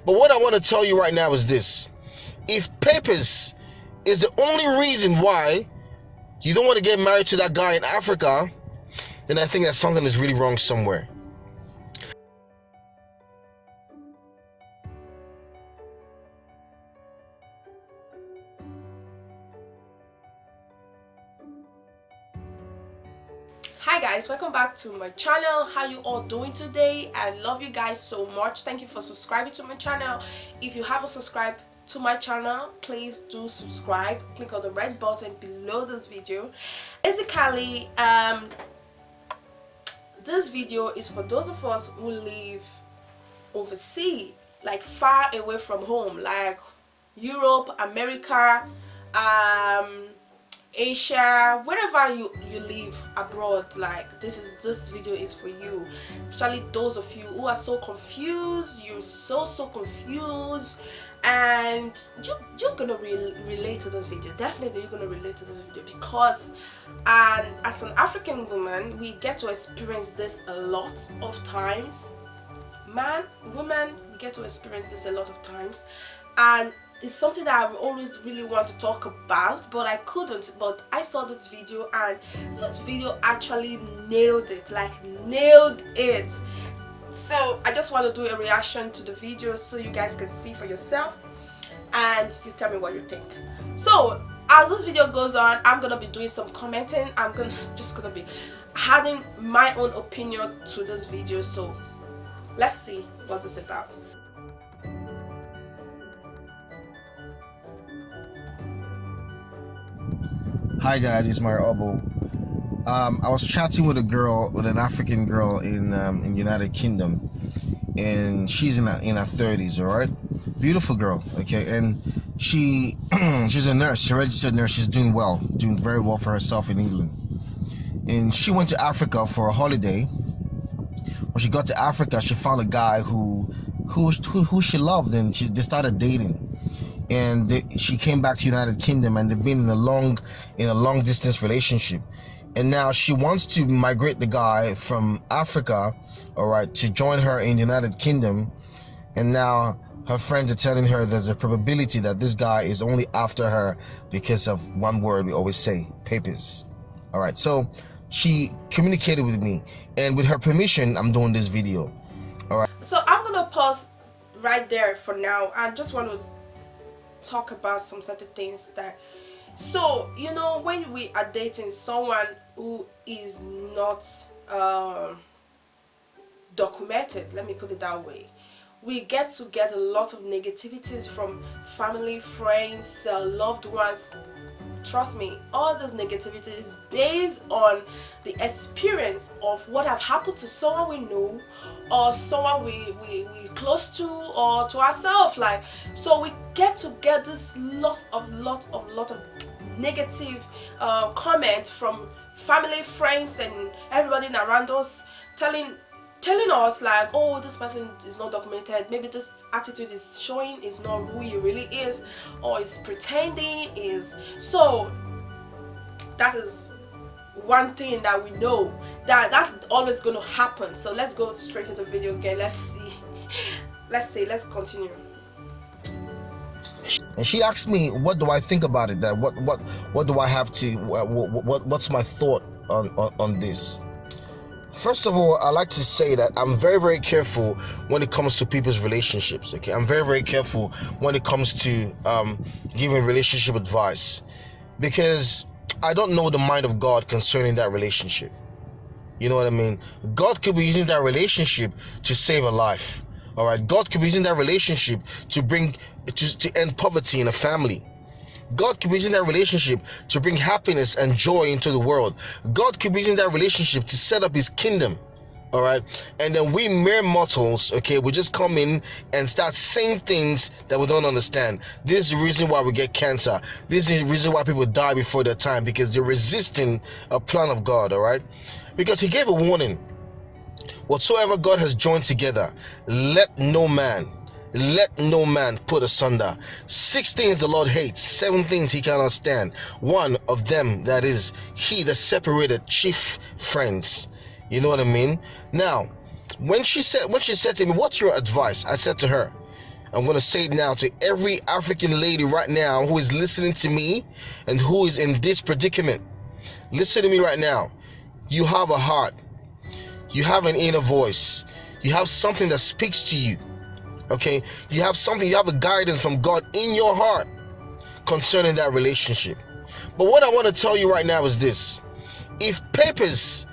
But what I want to tell you right now is this. If papers is the only reason why you don't want to get married to that guy in Africa, then I think that something is really wrong somewhere. Hi guys, welcome back to my channel. How you all doing today? I love you guys so much. Thank you for subscribing to my channel. If you haven't subscribed to my channel, please do subscribe. Click on the red button below this video. Basically, this video is for those of us who live overseas, like far away from home, like Europe, America, Asia, wherever you live abroad. Like this video is for you, especially those of you who are so confused. You're so confused, and you're gonna relate to this video. Definitely you're gonna relate to this video, because as an African woman, we get to experience this a lot of times. Man, women, we get to experience this a lot of times, and it's something that I always really want to talk about, but I couldn't. But I saw this video, and this video actually nailed it, like nailed it. So I just want to do a reaction to the video so you guys can see for yourself, and you tell me what you think. So as this video goes on, I'm gonna be doing some commenting. I'm just gonna be adding my own opinion to this video. So let's see what it's about. Hi guys, it's Mare, Oboh. I was chatting with an African girl in United Kingdom, and she's in her 30s. All right, beautiful girl. Okay, and she's a nurse. She's a registered nurse. She's doing very well for herself in England. And she went to Africa for a holiday. When she got to Africa, she found a guy who she loved, and they started dating. And she came back to United Kingdom, and they've been in a long distance relationship. And now she wants to migrate the guy from Africa, all right, to join her in the United Kingdom. And now her friends are telling her there's a probability that this guy is only after her because of one word we always say: papers. All right, so she communicated with me, and with her permission, I'm doing this video. All right. So I'm gonna pause right there for now. I just want to talk about some certain things that, so you know, when we are dating someone who is not documented, let me put it that way, we get a lot of negativities from family, friends, loved ones. Trust me, all this negativity is based on the experience of what have happened to someone we know, or someone we close to, or to ourselves. Like, so we get this lot of negative comment from family, friends, and everybody around us, telling us like, oh, this person is not documented, maybe this attitude is showing is not who he really is, or is pretending is. So that is one thing that we know, that's always going to happen. So let's go straight into the video again. Let's continue. And she asked me, what do I think about it? That what do I have to what's my thought on this? First of all, I like to say that I'm very careful when it comes to people's relationships. Okay, I'm very careful when it comes to giving relationship advice, because I don't know the mind of God concerning that relationship. You know what I mean? God could be using that relationship to save a life. All right, God could be using that relationship to end poverty in a family. God could be using that relationship to bring happiness and joy into the world. God could be using that relationship to set up his kingdom. All right, and then we mere mortals, okay, we just come in and start saying things that we don't understand. This is the reason why we get cancer. This is the reason why people die before their time, because they're resisting a plan of God. All right, because he gave a warning: whatsoever God has joined together, let no man put asunder. 6 things the Lord hates, 7 things he cannot stand. One of them, that is, he that separated chief friends. You know what I mean? Now, when she said to me, what's your advice? I said to her, I'm going to say it now to every African lady right now who is listening to me and who is in this predicament. Listen to me right now. You have a heart. You have an inner voice. You have something that speaks to you. Okay? You have something, you have a guidance from God in your heart concerning that relationship. But what I want to tell you right now is this. If papers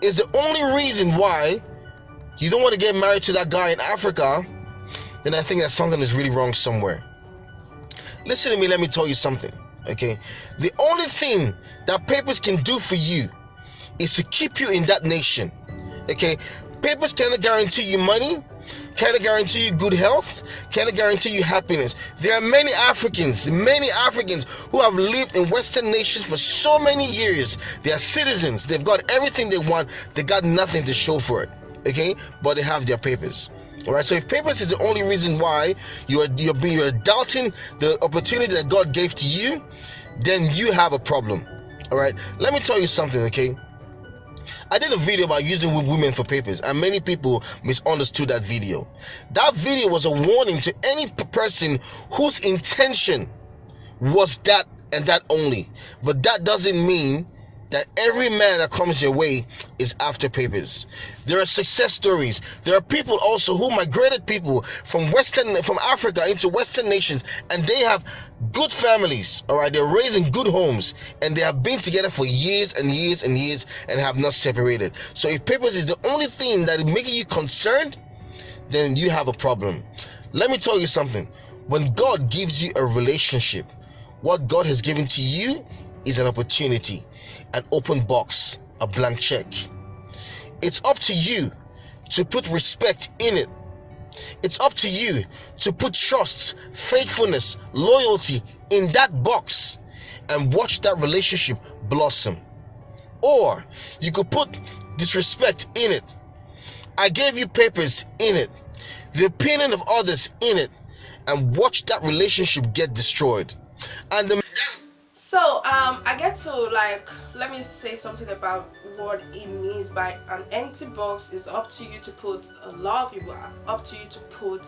is the only reason why you don't want to get married to that guy in Africa, then I think that something is really wrong somewhere. Listen to me, let me tell you something, okay? The only thing that papers can do for you is to keep you in that nation, okay? Papers cannot guarantee you money, cannot guarantee you good health, cannot guarantee you happiness. There are many Africans who have lived in Western nations for so many years. They are citizens, they've got everything they want, they got nothing to show for it, okay? But they have their papers. All right, so if papers is the only reason why you're doubting the opportunity that God gave to you, then you have a problem. All right, let me tell you something, okay? I did a video about using women for papers, and many people misunderstood that video. That video was a warning to any person whose intention was that and that only. But that doesn't mean that every man that comes your way is after papers. There are success stories. There are people also who migrated people from Africa into Western nations, and they have good families, all right? They're raising good homes, and they have been together for years and years and years and have not separated. So if papers is the only thing that is making you concerned, then you have a problem. Let me tell you something. When God gives you a relationship, what God has given to you is an opportunity, an open box, a blank check. It's up to you to put respect in it. It's up to you to put trust, faithfulness, loyalty in that box and watch that relationship blossom. Or you could put disrespect in it. I gave you papers in it, the opinion of others in it, and watch that relationship get destroyed. And so I get to, like, let me say something about what it means by an empty box. Is up to you to put love, up to you to put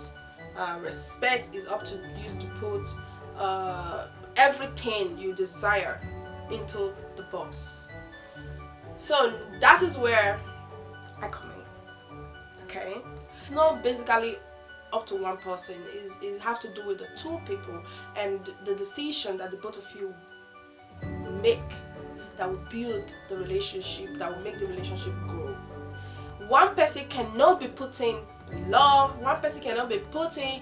respect, is up to you to put everything you desire into the box. So that is where I come in, okay? It's not basically up to one person. It have to do with the two people and the decision that the both of you make that will build the relationship, that will make the relationship grow. One person cannot be putting love, one person cannot be putting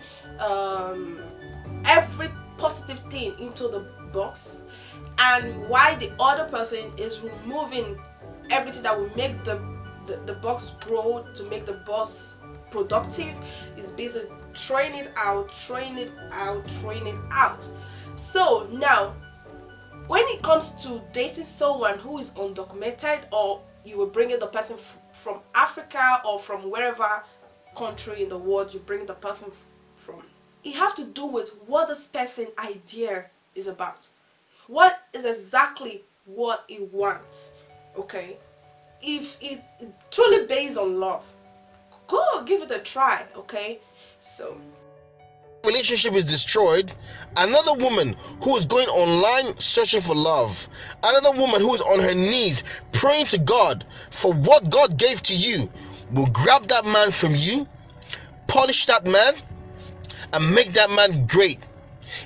every positive thing into the box, and why the other person is removing everything that will make the box grow, to make the box productive, is basically throwing it out. So now, when it comes to dating someone who is undocumented, or you will bring in the person from Africa or from wherever country in the world you bring the person from, it has to do with what this person idea is about. What is exactly what he wants, okay? If it's truly based on love, go give it a try, okay? So relationship is destroyed, another woman who is going online searching for love, another woman who is on her knees praying to God for what God gave to you, will grab that man from you, polish that man, and make that man great,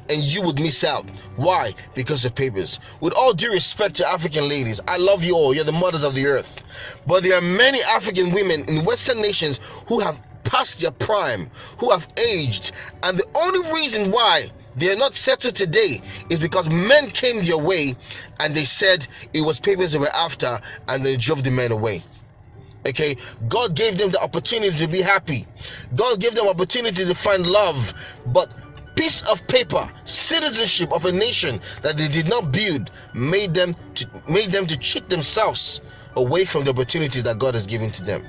and you would miss out. Why? Because of papers. With all due respect to African ladies, I love you all, you're the mothers of the earth, but there are many African women in Western nations who have past their prime, who have aged, and the only reason why they are not settled today is because men came their way and they said it was papers they were after, and they drove the men away. Okay, God gave them the opportunity to be happy. God gave them opportunity to find love, but piece of paper, citizenship of a nation that they did not build, made them to cheat themselves away from the opportunities that God has given to them.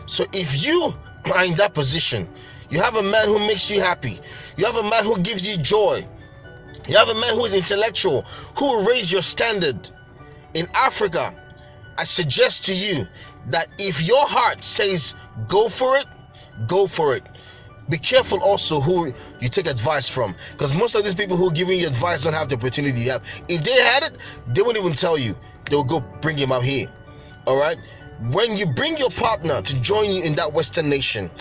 So if you are in that position, you have a man who makes you happy, you have a man who gives you joy, you have a man who is intellectual, who will raise your standard in Africa, I suggest to you that if your heart says go for it, go for it. Be careful also who you take advice from, because most of these people who are giving you advice don't have the opportunity you have. If they had it, they won't even tell you. They'll go bring him up here. All right. When you bring your partner to join you in that Western nation,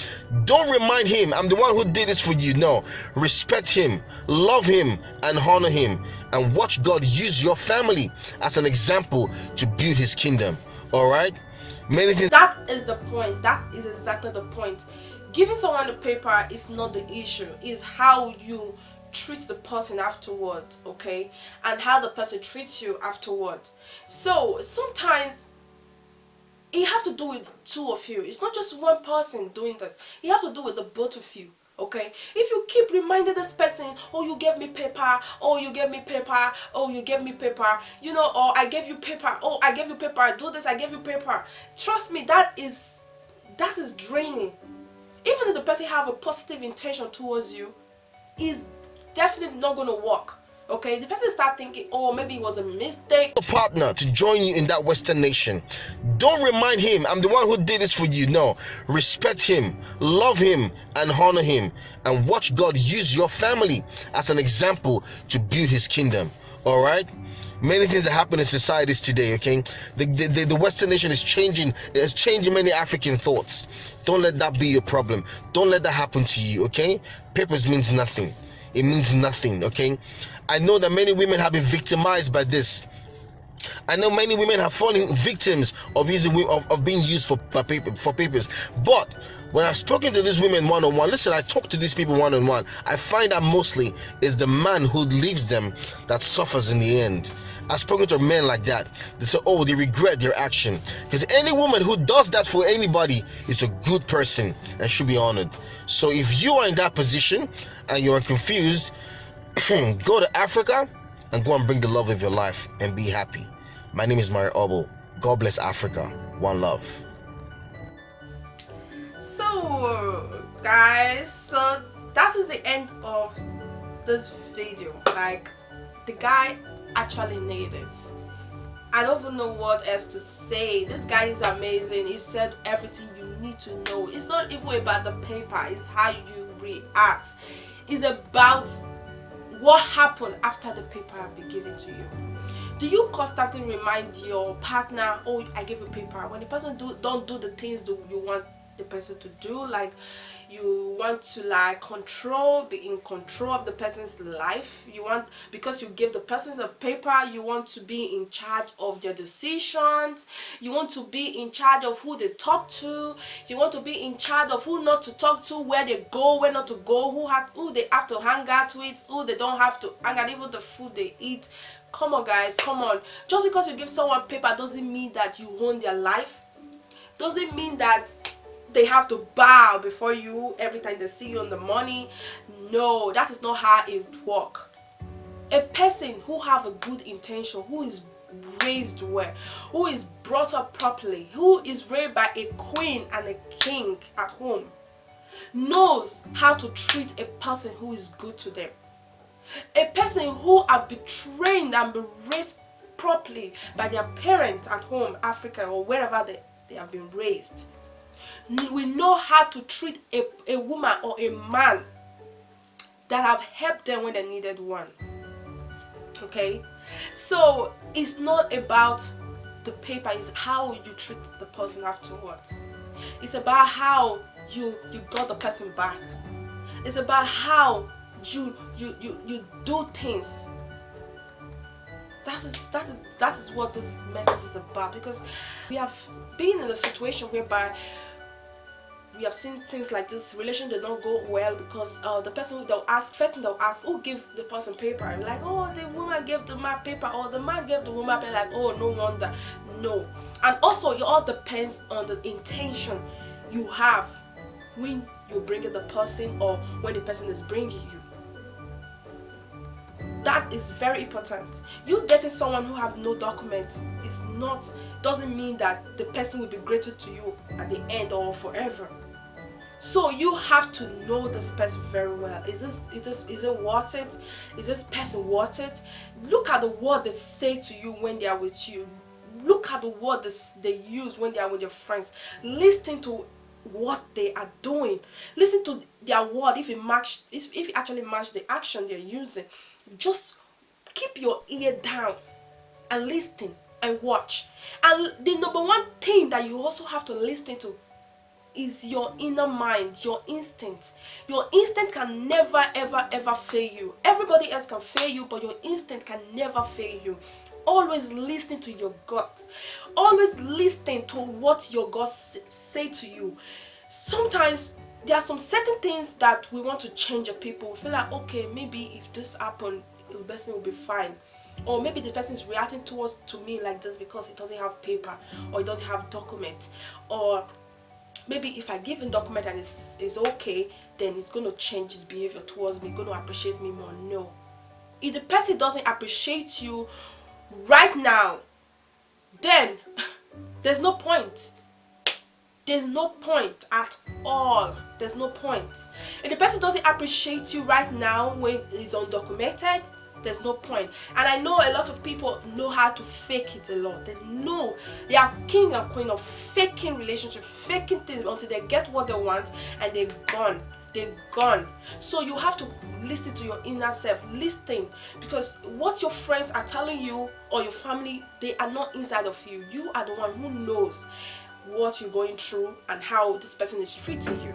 don't remind him, I'm the one who did this for you. No, respect him, love him, and honor him, and watch God use your family as an example to build his kingdom. All right. Many things. That is the point. That is exactly the point. Giving someone the paper is not the issue. It's how you treat the person afterward, okay, and how the person treats you afterward. So sometimes you have to do with two of you. It's not just one person doing this. You have to do with the both of you. Okay, if you keep reminding this person, oh, you gave me paper, oh, you gave me paper, oh, you gave me paper, you know, or I gave you paper, oh, I gave you paper, do this, I gave you paper. Trust me, that is draining. Even if the person have a positive intention towards you, is definitely not going to work. Okay, the person start thinking, oh, maybe it was a mistake. Partner to join you in that Western nation, don't remind him, I'm the one who did this for you. No, respect him, love him, and honor him, and watch God use your family as an example to build his kingdom. All right. Many things that happen in societies today, okay? The Western nation is changing. It's changing many African thoughts. Don't let that be your problem. Don't let that happen to you, okay? Papers means nothing. It means nothing, okay? I know that many women have been victimized by this. I know many women have fallen victims of being used for papers. But when I've spoken to these women one-on-one, listen, I talk to these people one-on-one, I find that mostly is the man who leaves them that suffers in the end. I've spoken to men like that. They say, oh, they regret their action. Because any woman who does that for anybody is a good person and should be honored. So if you are in that position and you are confused, go to Africa and go and bring the love of your life and be happy. My name is Mare Oboh. God bless Africa. One love. So guys, so that is the end of this video. Like, the guy actually nailed it. I don't even know what else to say. This guy is amazing. He said everything you need to know. It's not even about the paper, it's how you react. It's about what happened after the paper have been given to you. Do you constantly remind your partner, oh, I gave you paper, when the person don't do the things that you want the person to do? Like, you want to like be in control of the person's life. You want, because you give the person the paper, you want to be in charge of their decisions. You want to be in charge of who they talk to. You want to be in charge of who not to talk to, where they go, where not to go, who they have to hang out with, who they don't have to hang out, even the food they eat. Come on guys, come on. Just because you give someone paper doesn't mean that you own their life. Doesn't mean that they have to bow before you every time they see you on the money. No, that is not how it works. A person who have a good intention, who is raised well, who is brought up properly, who is raised by a queen and a king at home, knows how to treat a person who is good to them. A person who have been trained and been raised properly by their parents at home, Africa or wherever they have been raised, we know how to treat a woman or a man that have helped them when they needed one. Okay, so it's not about the paper, it's how you treat the person afterwards. It's about how you got the person back. It's about how you do things. That is what this message is about, because we have been in a situation whereby we have seen things like this. Relation did not go well because the person they'll ask, first thing they'll ask, who gave the person paper? And like, oh, the woman gave the man paper, or the man gave the woman paper. Like, oh, no wonder. No. And also, it all depends on the intention you have when you bring the person or when the person is bringing you. That is very important. You getting someone who have no documents doesn't mean that the person will be grateful to you at the end or forever. So you have to know this person very well. Is it worth it? Is this person worth it? Look at the word they say to you when they are with you. Look at the word they use when they are with your friends. Listen to what they are doing. Listen to their word. If it actually match the action they're using, just keep your ear down and listen and watch. And the number one thing that you also have to listen to is your inner mind, your instinct. Your instinct can never ever ever fail you. Everybody else can fail you, but your instinct can never fail you. Always listen to your gut. Always listen to what your gut say to you. Sometimes there are some certain things that we want to change a people. We feel like, okay, maybe if this happened, the person will be fine. Or maybe the person is reacting to me like this because he doesn't have paper, or he doesn't have documents, or maybe if I give him document and it's okay, then he's going to change his behavior towards me, going to appreciate me more. No. If the person doesn't appreciate you right now, then there's no point. There's no point at all. There's no point. If the person doesn't appreciate you right now when he's undocumented, there's no point. And I know a lot of people know how to fake it a lot. They know, they are king and queen of faking relationships, faking things until they get what they want and they're gone. They're gone. So you have to listen to your inner self. Listen, because what your friends are telling you or your family, they are not inside of you. You are the one who knows what you're going through and how this person is treating you.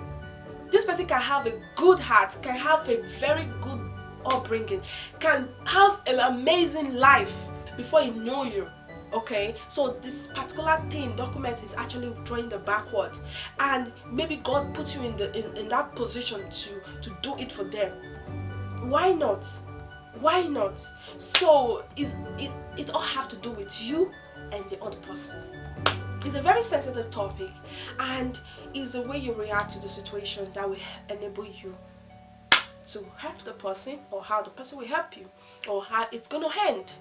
This person can have a good heart, can have a very good upbringing, can have an amazing life before he know you. Okay, so this particular thing, document, is actually drawing the backward, and maybe God put you in that position to do it for them. Why not? Why not? So it all have to do with you and the other person. It's a very sensitive topic, and it's the way you react to the situation that will enable you to help the person, or how the person will help you, or how it's gonna end.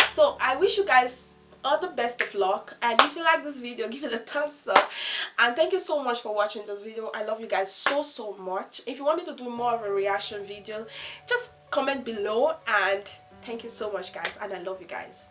So I wish you guys all the best of luck, and if you like this video, give it a thumbs up, and thank you so much for watching this video. I love you guys so much. If you want me to do more of a reaction video, just comment below, and thank you so much guys, and I love you guys.